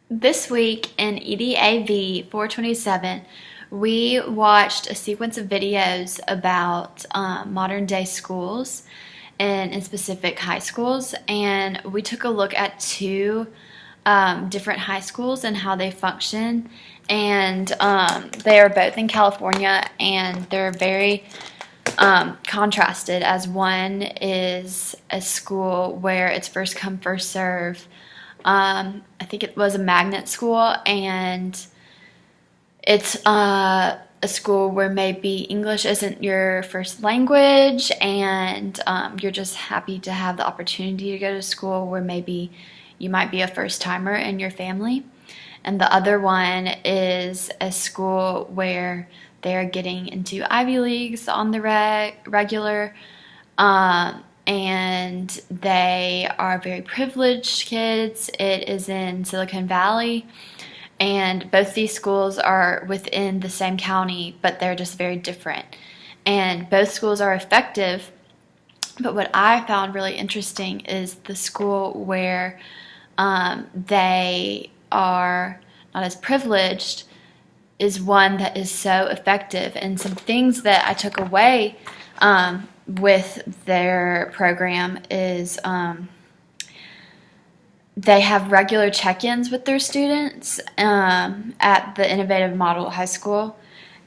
This week in EDAV 427, we watched a sequence of videos about modern day schools and in specific high schools, and we took a look at two different high schools and how they function. And they are both in California, and they're very contrasted, as one is a school where it's first come, first serve. I think it was a magnet school, and it's a school where maybe English isn't your first language, and you're just happy to have the opportunity to go to school where maybe you might be a first timer in your family. And the other one is a school where they're getting into Ivy Leagues on the regular. And they are very privileged kids. It is in Silicon Valley, and both these schools are within the same county, but they're just very different. And both schools are effective, but what I found really interesting is the school where they are not as privileged is one that is so effective. And some things that I took away with their program is they have regular check-ins with their students at the Innovative Model High School,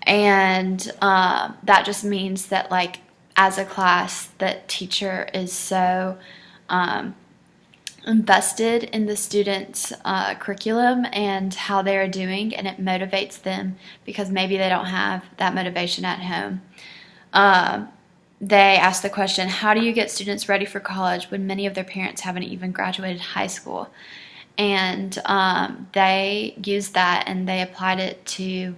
and that just means that, like, as a class, that teacher is so invested in the students' curriculum and how they are doing, and it motivates them because maybe they don't have that motivation at home. They asked the question, how do you get students ready for college when many of their parents haven't even graduated high school? And they used that and they applied it to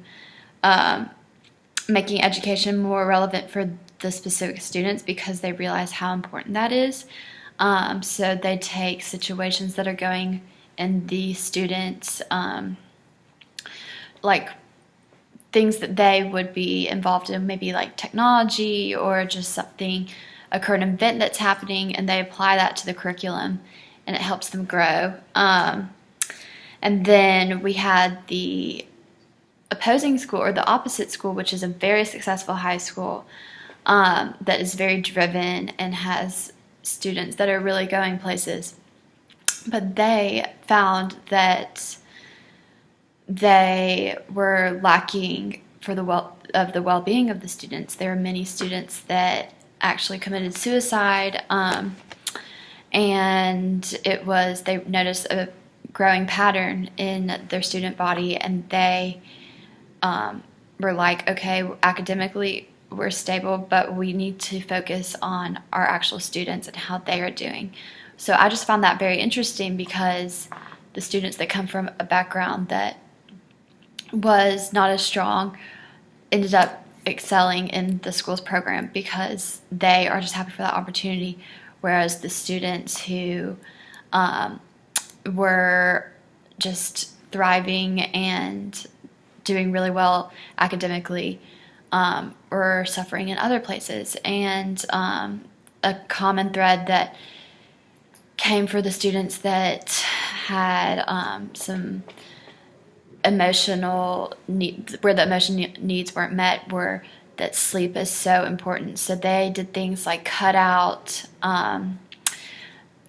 making education more relevant for the specific students because they realize how important that is. So they take situations that are going in the students' like things that they would be involved in, maybe like technology or just something, a current event that's happening, and they apply that to the curriculum, and it helps them grow. And then we had the opposing school, or the opposite school, which is a very successful high school that is very driven and has students that are really going places. But they found that they were lacking for the well-being of the students. There were many students that actually committed suicide, and they noticed a growing pattern in their student body, and they were like, okay, academically we're stable, but we need to focus on our actual students and how they are doing. So I just found that very interesting because the students that come from a background that was not as strong ended up excelling in the school's program because they are just happy for that opportunity, whereas the students who were just thriving and doing really well academically were suffering in other places. And a common thread that came for the students that had some emotional needs, where the emotional needs weren't met, were that sleep is so important. So they did things like cut out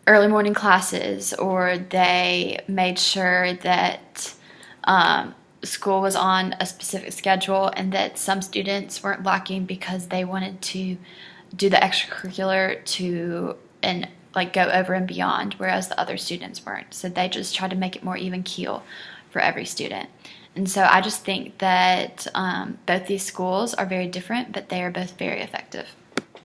early morning classes, or they made sure that school was on a specific schedule, and that some students weren't lacking because they wanted to do the extracurricular and like go over and beyond, whereas the other students weren't. So they just tried to make it more even keel for every student. And so I just think that both these schools are very different, but they are both very effective.